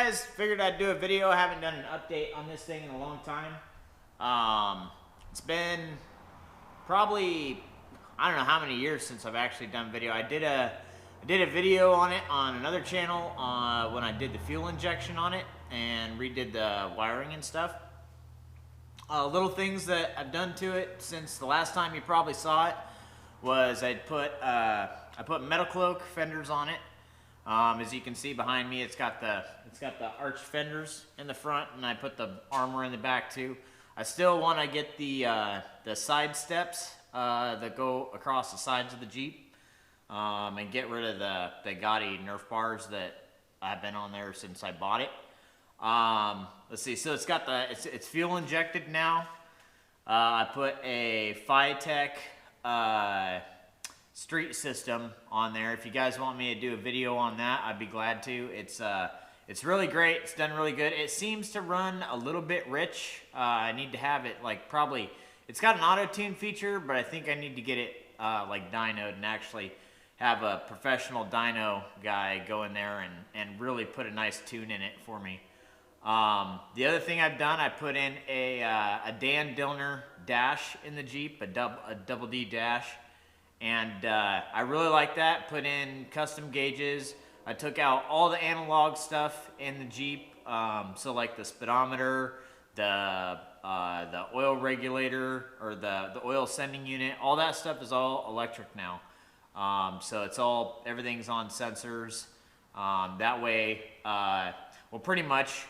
guys, figured I'd do a video. I haven't done an update on this thing in a long time. It's been probably, I don't know how many years since I've actually done video. I did a video on it on another channel when I did the fuel injection on it and redid the wiring and stuff. Little things that I've done to it since the last time you probably saw it was I put metal cloak fenders on it. As you can see behind me, it's got the arch fenders in the front, and I put the armor in the back too. I still want to get the side steps that go across the sides of the Jeep, and get rid of the gaudy Nerf bars that have been on there since I bought it. Let's see. So it's fuel injected now. I put a Phytech street system on there. If you guys want me to do a video on that, I'd be glad to. It's really great. It's done really good. It seems to run a little bit rich. I need to have it probably, it's got an auto tune feature, but I think I need to get it like dynoed and actually have a professional dyno guy go in there and really put a nice tune in it for me. The other thing I've done, I put in a Dan Dillner dash in the Jeep, a double D dash. And I really like that. Put in custom gauges. I took out all the analog stuff in the Jeep. So like the speedometer, the oil regulator, or the oil sending unit, all that stuff is all electric now. So it's everything's on sensors. That way, well, pretty much,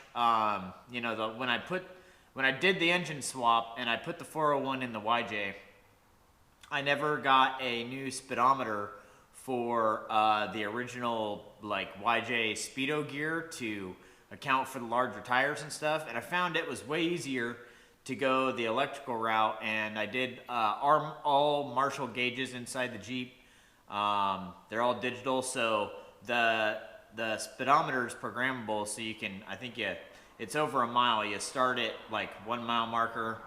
you know, when I did the engine swap and I put the 401 in the YJ, I never got a new speedometer for the original YJ Speedo gear to account for the larger tires and stuff, and I found it was way easier to go the electrical route, and I did all Marshall gauges inside the Jeep. They're all digital, so the speedometer is programmable, so you can, it's over a mile. You start at 1 mile marker,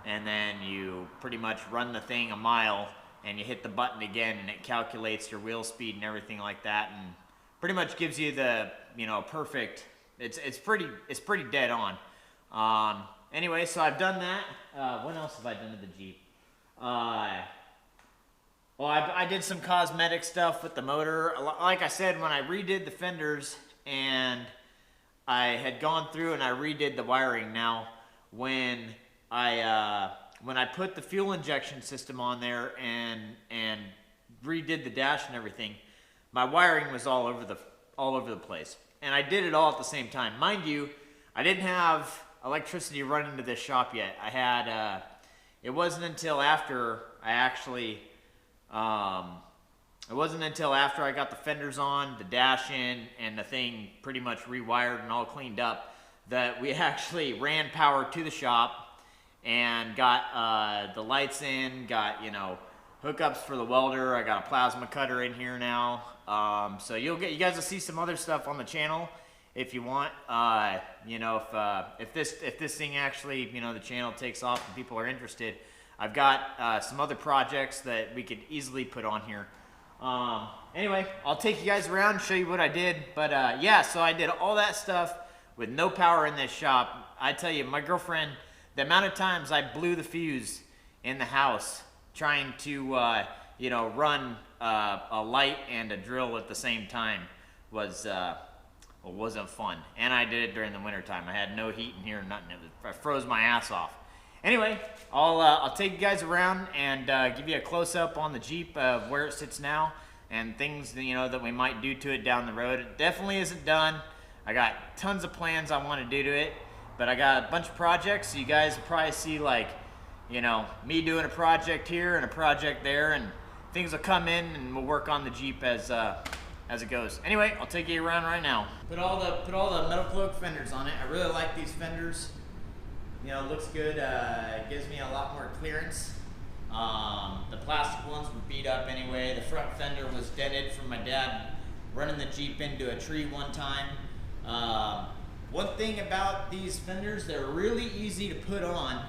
and then you pretty much run the thing a mile, and you hit the button again, and it calculates your wheel speed and everything like that, and pretty much gives you the, you know, perfect. It's pretty dead on. Anyway, so I've done that. What else have I done to the Jeep? Well, I did some cosmetic stuff with the motor. Like I said, when I redid the fenders and I had gone through and I redid the wiring, now when I put the fuel injection system on there and redid the dash and everything, my wiring was all over the place, and I did it all at the same time. Mind you, I didn't have electricity running to this shop yet. I had it wasn't until after I actually it wasn't until after I got the fenders on, the dash in, and the thing pretty much rewired and all cleaned up that we actually ran power to the shop and got the lights in, got, you know, hookups for the welder. I got a plasma cutter in here now. So you guys will see some other stuff on the channel if you want. You know, if this thing actually, you know, the channel takes off and people are interested, I've got some other projects that we could easily put on here. Anyway, I'll take you guys around and show you what I did. But yeah, so I did all that stuff with no power in this shop. I tell you, my girlfriend, the amount of times I blew the fuse in the house trying to, you know, run a light and a drill at the same time wasn't fun. And I did it during the winter time. I had no heat in here, nothing. I froze my ass off. Anyway, I'll take you guys around and give you a close-up on the Jeep of where it sits now and things, you know, that we might do to it down the road. It definitely isn't done. I got tons of plans I want to do to it, but I got a bunch of projects. So you guys will probably see, you know, me doing a project here and a project there, and things will come in and we'll work on the Jeep as it goes. Anyway, I'll take you around right now. Put all the metal cloak fenders on it. I really like these fenders. You know, it looks good. It gives me a lot more clearance. The plastic ones were beat up anyway. The front fender was dented from my dad running the Jeep into a tree one time. One thing about these fenders, they're really easy to put on,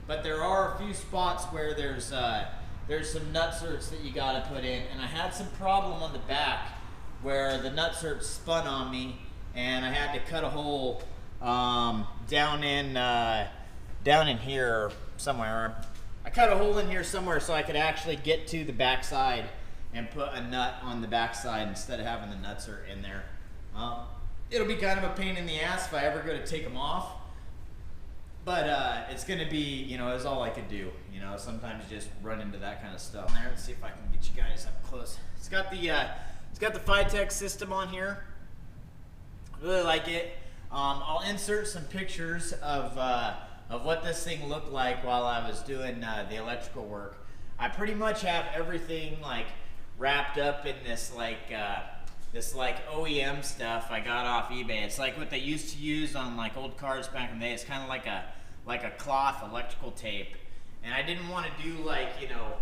but there are a few spots where there's some nutserts that you gotta put in, and I had some problem on the back where the nutserts spun on me and I had to cut a hole down in here somewhere. I cut a hole in here somewhere so I could actually get to the backside and put a nut on the backside instead of having the nuts are in there. It'll be kind of a pain in the ass if I ever go to take them off, but it's gonna be, you know, it's all I could do. You know, sometimes you just run into that kind of stuff. There, let's see if I can get you guys up close. It's got the Phytech system on here. I really like it. I'll insert some pictures of what this thing looked like while I was doing the electrical work. I pretty much have everything like wrapped up in this OEM stuff I got off eBay. It's like what they used to use on like old cars back in the day. It's kind of like a cloth electrical tape. And I didn't want to do like, you know,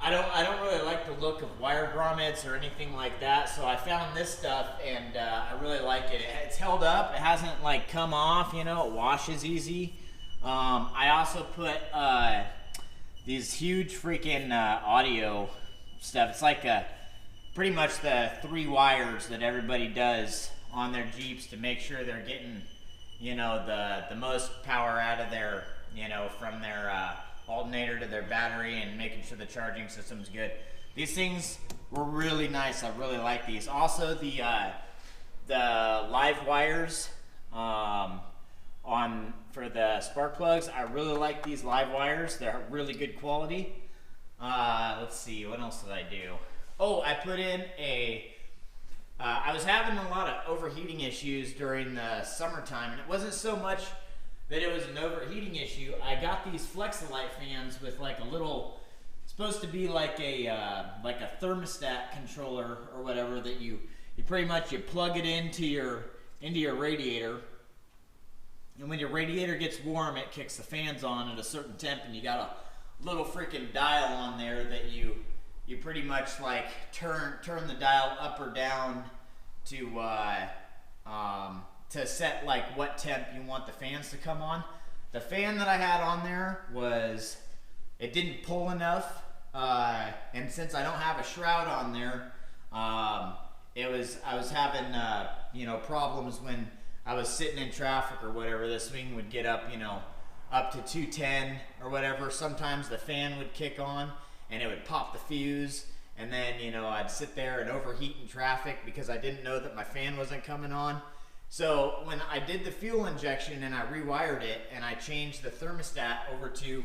I don't really like the look of wire grommets or anything like that. So I found this stuff and I really like it. It's held up. It hasn't like come off, you know, it washes easy. I also put these huge freaking audio stuff. It's like pretty much the 3 wires that everybody does on their Jeeps to make sure they're getting, you know, the most power out of their, you know, from their alternator to their battery, and making sure the charging system's good. These things were really nice. I really like these. Also the live wires for the spark plugs. I really like these live wires. They're really good quality. Let's see, what else did I do? Oh, I put in I was having a lot of overheating issues during the summertime, and it wasn't so much that it was an overheating issue. I got these Flexolite fans with like a little, supposed to be like a thermostat controller or whatever, that you pretty much plug it into your radiator, and when your radiator gets warm, it kicks the fans on at a certain temp, and you got a little freaking dial on there that you pretty much like turn the dial up or down to set like what temp you want the fans to come on. The fan that I had on there it didn't pull enough, and since I don't have a shroud on there, I was having you know, problems when I was sitting in traffic or whatever. This thing would get up, you know, up to 210 or whatever. Sometimes the fan would kick on and it would pop the fuse, and then, you know, I'd sit there and overheat in traffic because I didn't know that my fan wasn't coming on. So when I did the fuel injection and I rewired it and I changed the thermostat over to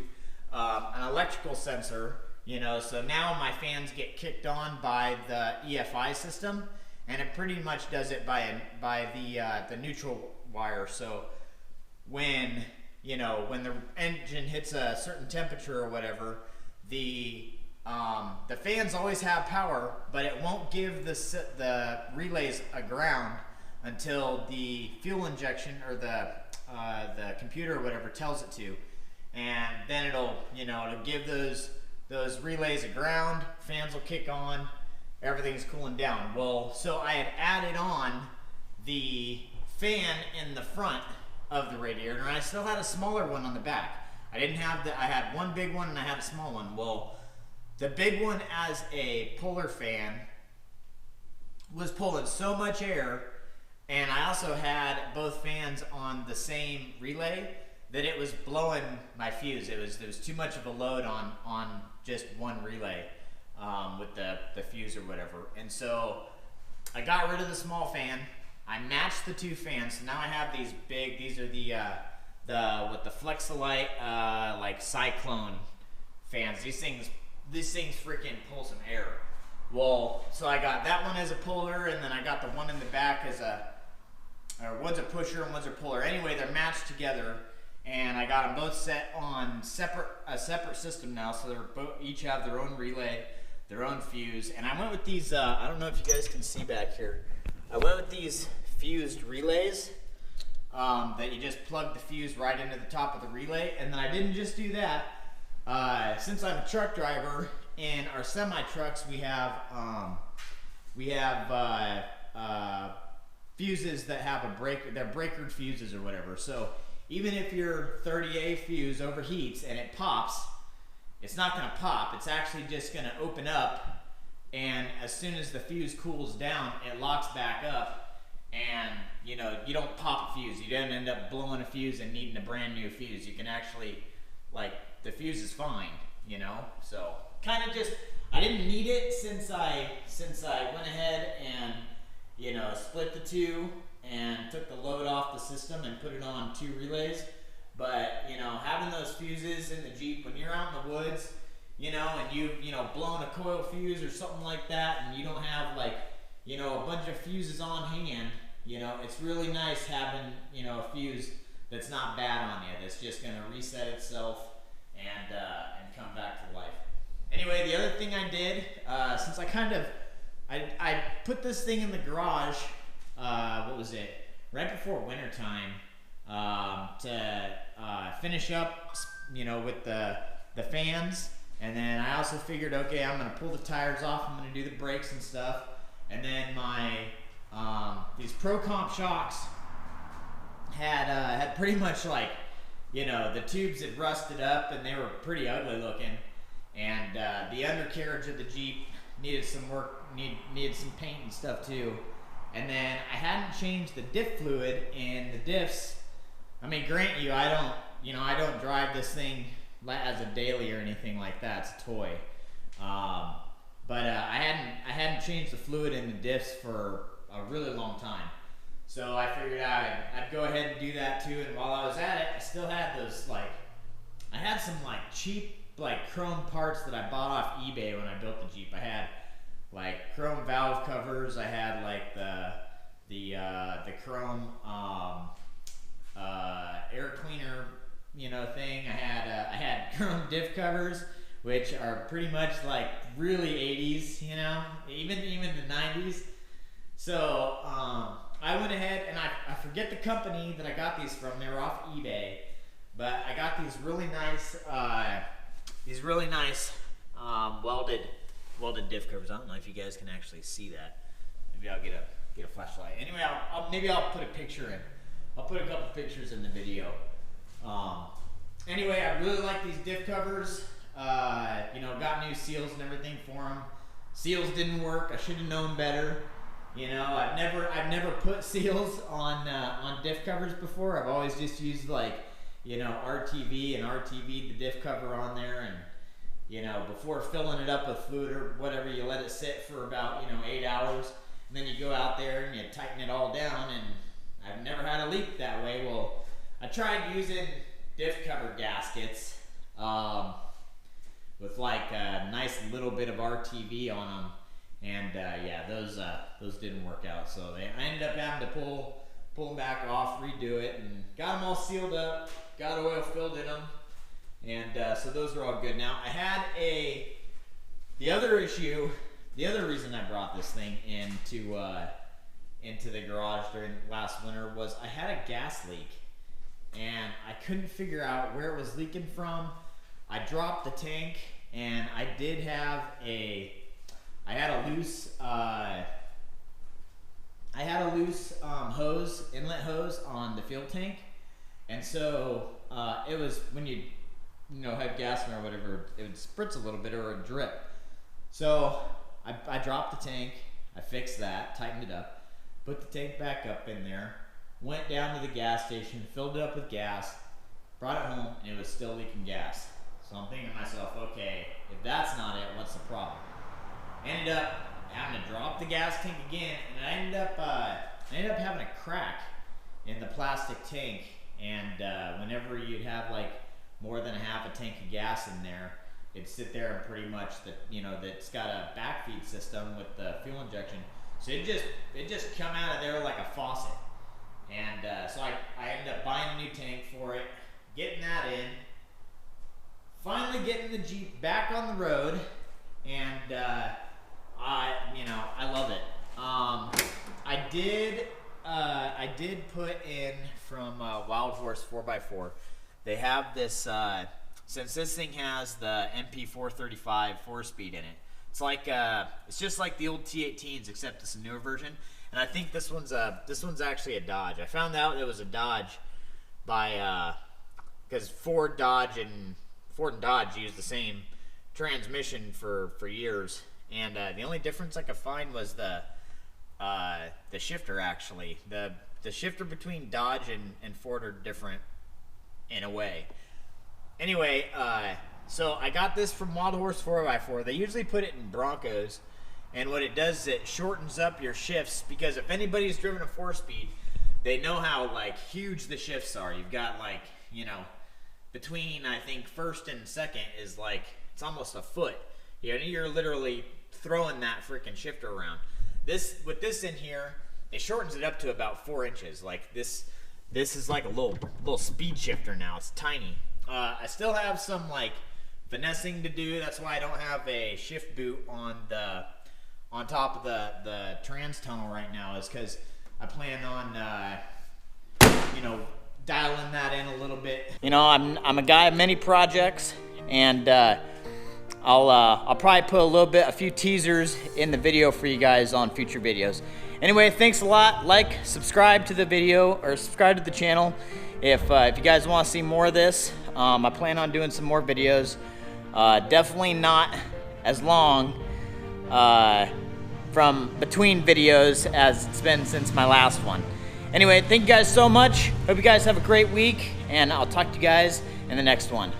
an electrical sensor, you know, so now my fans get kicked on by the EFI system, and it pretty much does it by the neutral wire. So when, you know, when the engine hits a certain temperature or whatever, the fans always have power, but it won't give the relays a ground until the fuel injection or the computer or whatever tells it to, and then it'll give those relays a ground. Fans will kick on, everything's cooling down. Well, so I had added on the fan in the front of the radiator, and I still had a smaller one on the back. I had one big one and I had a small one. Well, the big one as a puller fan was pulling so much air, and I also had both fans on the same relay, that it was blowing my fuse. There was too much of a load on just one relay with the fuse or whatever. And so I got rid of the small fan. I matched the 2 fans. So now I have these big. These are the Flexolite like Cyclone fans. These things freaking pull some air. Well, so I got that one as a puller, and then I got the one in the back as one's a pusher and one's a puller. Anyway, they're matched together, and I got them both set on a separate system now, so they're each have their own relay, their own fuse. And I went with these. I don't know if you guys can see back here. I went with these fused relays that you just plug the fuse right into the top of the relay. And then I didn't just do that. Since I'm a truck driver, in our semi trucks we have fuses that have a breaker. They're breakered fuses or whatever. So even if your 30A fuse overheats and it pops, it's not going to pop. It's actually just going to open up, and as soon as the fuse cools down, it locks back up, and you know, you don't pop a fuse. You don't end up blowing a fuse and needing a brand new fuse. You can actually, like, the fuse is fine, you know. So kind of just, I didn't need it since I went ahead and, you know, split the two and took the load off the system and put it on 2 relays. But you know, having those fuses in the Jeep when you're out in the woods, you know, and you know, blown a coil fuse or something like that, and you don't have, like, you know, a bunch of fuses on hand, you know, it's really nice having, you know, a fuse that's not bad on you, that's just going to reset itself and come back to life. Anyway, the other thing I did, since I put this thing in the garage, what was it, right before winter time, to finish up, you know, with the fans. And then I also figured, okay, I'm gonna pull the tires off, I'm gonna do the brakes and stuff. And then my, these Pro Comp shocks had pretty much, like, you know, the tubes had rusted up and they were pretty ugly looking. And the undercarriage of the Jeep needed some work, needed some paint and stuff too. And then I hadn't changed the diff fluid in the diffs. I mean, grant you, I don't drive this thing as a daily or anything like that. It's a toy. But I hadn't changed the fluid in the diffs for a really long time. So I figured I'd go ahead and do that too. And while I was at it, I still had those, like, I had some, like, cheap, like, chrome parts that I bought off eBay when I built the Jeep. I had, like, chrome valve covers. I had, like, the chrome air cleaner, you know, thing. I had chrome diff covers, which are pretty much like really 80s, you know, even the 90s. So I went ahead and I forget the company that I got these from. They were off eBay, but I got these really nice welded diff covers. I don't know if you guys can actually see that. Maybe I'll get a flashlight. Anyway, maybe I'll put a picture in. I'll put a couple pictures in the video. Anyway, I really like these diff covers. You know, got new seals and everything for them. Seals didn't work. I should have known better. You know, I've never put seals on diff covers before. I've always just used, like, you know, RTV and RTV'd the diff cover on there, and, you know, before filling it up with fluid or whatever, you let it sit for about, you know, 8 hours, and then you go out there and you tighten it all down, and I've never had a leak that way. Well, I tried using diff cover gaskets with, like, a nice little bit of RTV on them, and yeah, those didn't work out. So I ended up having to pull them back off, redo it, and got them all sealed up, got oil filled in them, and so those are all good. Now I had the other reason I brought this thing into the garage during last winter was I had a gas leak, and I couldn't figure out where it was leaking from. I dropped the tank, and I had a loose inlet hose on the fuel tank, and so it was, when you have gas in or whatever, it would spritz a little bit or it would drip. So I dropped the tank, I fixed that, tightened it up, put the tank back up in there, went down to the gas station, filled it up with gas, brought it home, and it was still leaking gas. So I'm thinking to myself, okay, if that's not it, what's the problem? Ended up having to drop the gas tank again, and I ended up having a crack in the plastic tank. And whenever you'd have, like, more than a half a tank of gas in there, it'd sit there and pretty much that's got a backfeed system with the fuel injection. So it just come out of there like a faucet. And so I ended up buying a new tank for it, getting that in, finally getting the Jeep back on the road, and I love it. I did put in from Wild Horse 4x4. They have this, since this thing has the MP435 4-speed in it. It's like it's just like the old T18s, except it's a newer version. And I think this one's actually a Dodge. I found out it was a Dodge by because Ford and Dodge used the same transmission for years. And the only difference I could find was the the shifter actually. The shifter between Dodge and Ford are different in a way. Anyway, so I got this from Wild Horse 4x4. They usually put it in Broncos, and what it does is it shortens up your shifts, because if anybody's driven a 4-speed, they know how like huge the shifts are. You've got like, you know, between I think first and second is like, it's almost a foot. You know, you're literally throwing that freaking shifter around. This, with this in here, it shortens it up to about 4 inches. Like this is like a little speed shifter now. It's tiny. I still have some like finessing to do. That's why I don't have a shift boot on top of the trans tunnel right now, is because I plan on you know, dialing that in a little bit. You know, I'm a guy of many projects, and I'll probably put a few teasers in the video for you guys on future videos. Anyway, thanks a lot. Like, subscribe to the video, or subscribe to the channel if you guys want to see more of this. I plan on doing some more videos. Definitely not as long from between videos as it's been since my last one. Anyway, thank you guys so much. Hope you guys have a great week, and I'll talk to you guys in the next one.